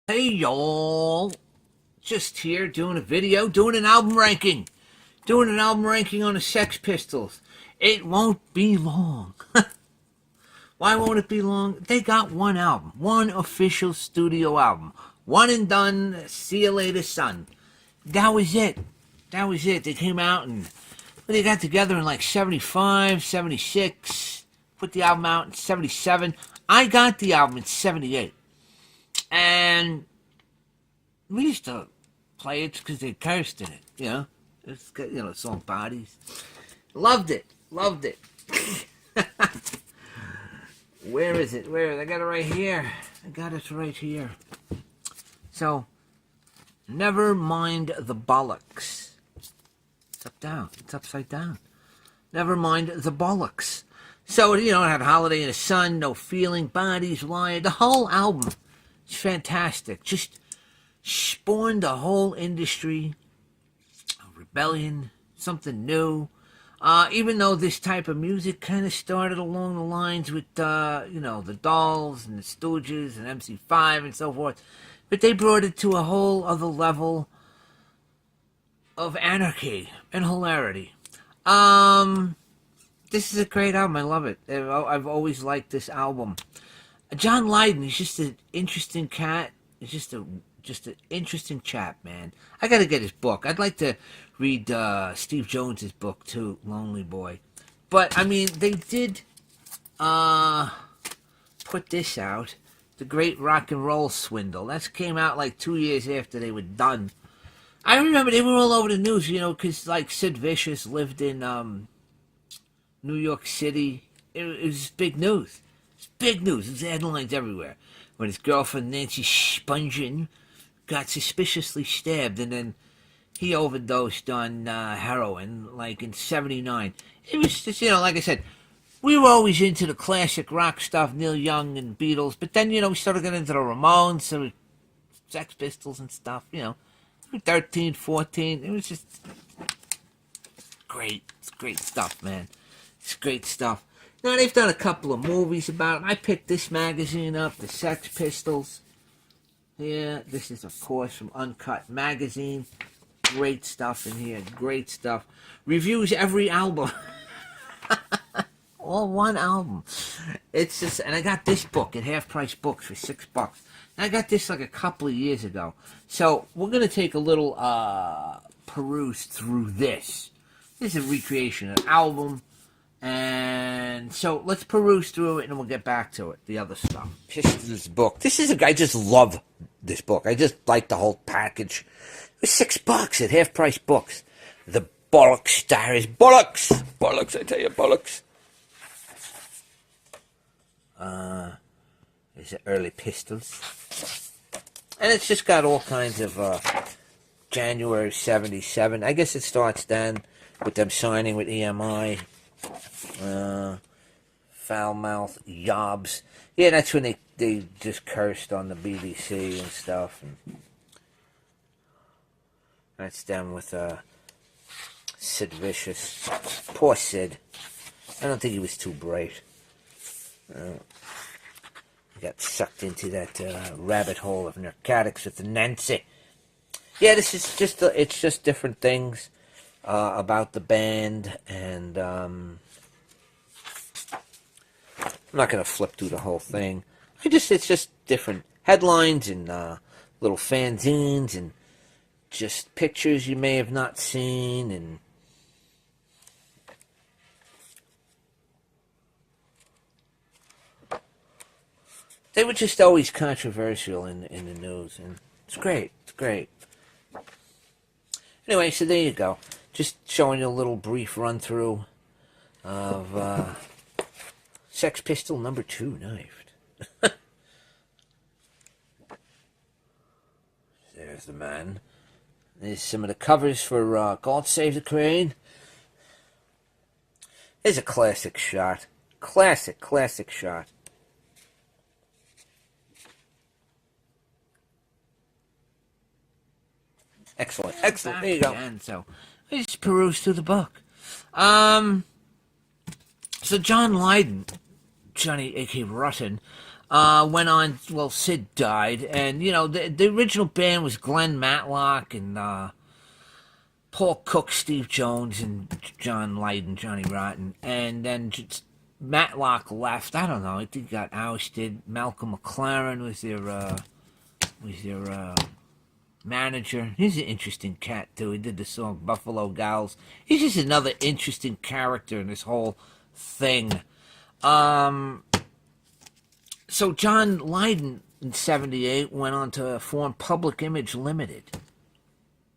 Hey y'all, just here doing a video, doing an album ranking. Doing an album ranking on the Sex Pistols. It won't be long. Why won't it be long? They got one album, one official studio album. One and done, see you later, son. That was it. That was it. They came out and they got together in like 75, 76, put the album out in 77. I got the album in 78. And we used to play it because they cursed in it, you know. It's got, you know, song Bodies. Loved it. Loved it. Where is it? Where is it? I got it right here. I got it right here. So, Never Mind the Bollocks. It's up down. It's upside down. Never Mind the Bollocks. So, you know, it had Holiday in the Sun, No Feeling, Bodies, Liar. The whole album is fantastic. Just spawned a whole industry, a rebellion, something new. Even though this type of music kind of started along the lines with, you know, the Dolls and the Stooges and MC5 and so forth. But they brought it to a whole other level of anarchy and hilarity. This is a great album. I love it. I've always liked this album. John Lydon is just an interesting cat. He's just an interesting chap, man. I gotta get his book. I'd like to read Steve Jones's book too, Lonely Boy. But I mean, they did put this out, The Great Rock and Roll Swindle. That came out like 2 years after they were done. I remember they were all over the news, you know, because like Sid Vicious lived in New York City. It was big news. It's big news. There's headlines everywhere. When his girlfriend Nancy Spungen got suspiciously stabbed, and then he overdosed on heroin, like in '79. It was just, you know, like I said, we were always into the classic rock stuff, Neil Young and Beatles, but then, you know, we started getting into the Ramones, so Sex Pistols and stuff, you know. 13, 14, it was just great. It's great stuff, man. It's great stuff. Now, they've done a couple of movies about it. I picked this magazine up, the Sex Pistols. Yeah, this is, of course, from Uncut Magazine. Great stuff in here. Great stuff. Reviews every album. All one album. It's just, and I got this book at Half Price Books for $6. And I got this like a couple of years ago. So we're going to take a little peruse through this. This is a recreation of an album. And so let's peruse through it and we'll get back to it, the other stuff. Pistols book. This is I just love this book. I just like the whole package. It was $6 at Half Price Books. The Bollocks Stars. Bollocks! Bollocks, I tell you, bollocks. These are early Pistols. And it's just got all kinds of January 77. I guess it starts then with them signing with EMI. Foulmouth Yobs. Yeah, that's when they just cursed on the BBC and stuff. And that's them with Sid Vicious. Poor Sid. I don't think he was too bright. He got sucked into that rabbit hole of narcotics with the Nancy. Yeah, this is just it's just different things about the band, and I'm not gonna flip through the whole thing. It's just different headlines and little fanzines and just pictures you may have not seen, and they were just always controversial in the news, and it's great. It's great. Anyway, so there you go. Just showing you a little brief run-through of Sex Pistol number 2, Knifed. There's the man. There's some of the covers for God Save the Queen. There's a classic shot. Classic shot. Excellent. There you go. And so I just perused through the book. So John Lydon, Johnny A.K. Rotten, Went on, well, Sid died, and, you know, the original band was Glenn Matlock and Paul Cook, Steve Jones, and John Lydon, Johnny Rotten. And then Matlock left. I don't know. I think he got ousted. Malcolm McLaren was their manager. He's an interesting cat, too. He did the song Buffalo Gals. He's just another interesting character in this whole thing. So John Lydon in 78 went on to form Public Image Limited.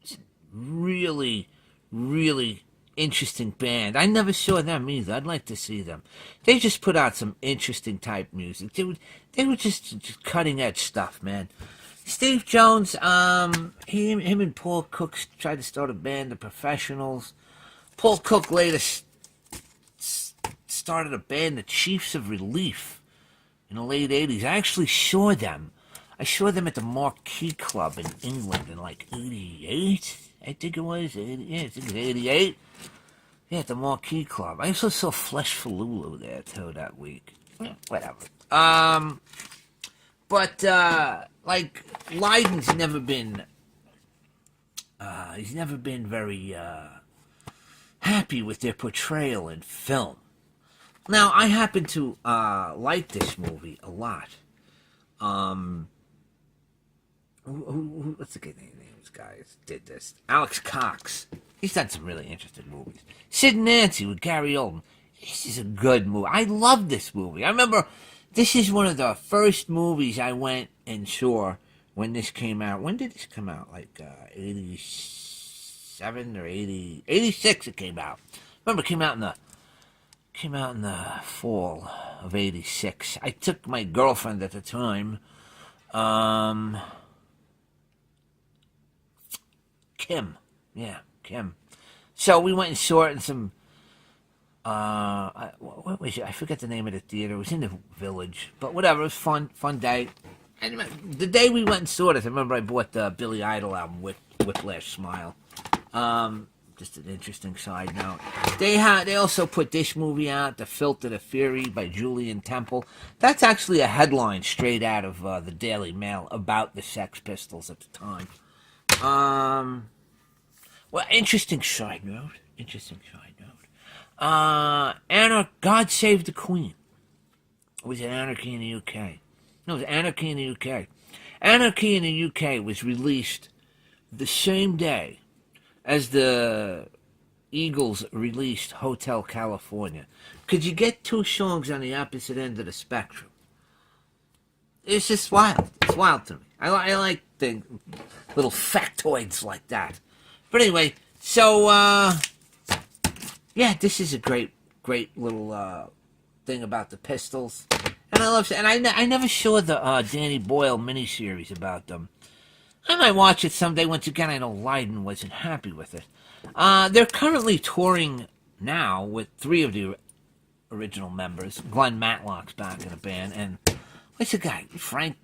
It's a really, really interesting band. I never saw them either. I'd like to see them. They just put out some interesting type music. They were just cutting edge stuff, man. Steve Jones, him and Paul Cook tried to start a band, The Professionals. Paul Cook later started a band, The Chiefs of Relief, in the late 80s. I actually saw them. I saw them at the Marquee Club in England in like 88, I think it was. I think it was 88. Yeah, at the Marquee Club. I also saw Flesh for Lulu there, too, that week. Whatever. But, like, Lydon's never been, he's never been very, happy with their portrayal in film. Now, I happen to, like this movie a lot. What's the name of this guy that did this? Alex Cox. He's done some really interesting movies. Sid and Nancy with Gary Oldman. This is a good movie. I love this movie. I remember this is one of the first movies I went and saw when this came out. When did this come out? Like 87 or 80? 86 it came out. Remember, it came out in the fall of 86. I took my girlfriend at the time, Kim. Yeah, Kim. So we went and saw it in some, what was it? I forget the name of the theater. It was in the Village. But whatever, it was fun day. And the day we went and saw it, I remember I bought the Billy Idol album, Whiplash Smile. Just an interesting side note. They also put this movie out, The Filth and the Fury by Julian Temple. That's actually a headline straight out of the Daily Mail about the Sex Pistols at the time. Well, interesting side note. God Save the Queen. It was Anarchy in the UK. No, it was Anarchy in the UK. Anarchy in the UK was released the same day as the Eagles released Hotel California. Could you get two songs on the opposite end of the spectrum? It's just wild. It's wild to me. I like the little factoids like that. But anyway, so, yeah, this is a great little thing about the Pistols. And I love it. And I never saw the Danny Boyle miniseries about them. I might watch it someday. Once again, I know Lydon wasn't happy with it. They're currently touring now with three of the original members. Glenn Matlock's back in the band. And what's the guy? Frank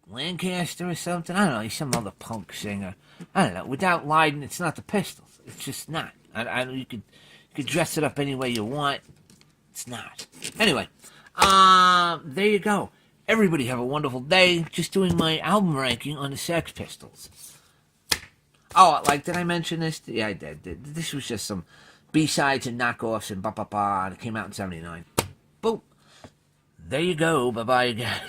Lancaster or something? I don't know. He's some other punk singer. I don't know. Without Lydon, it's not the Pistols. It's just not. You could dress it up any way you want. It's not. Anyway, there you go. Everybody have a wonderful day. Just doing my album ranking on the Sex Pistols. Oh, like, did I mention this? Yeah, I did. This was just some B-sides and knockoffs and ba-ba-ba. And it came out in 79. Boom. There you go. Bye-bye again.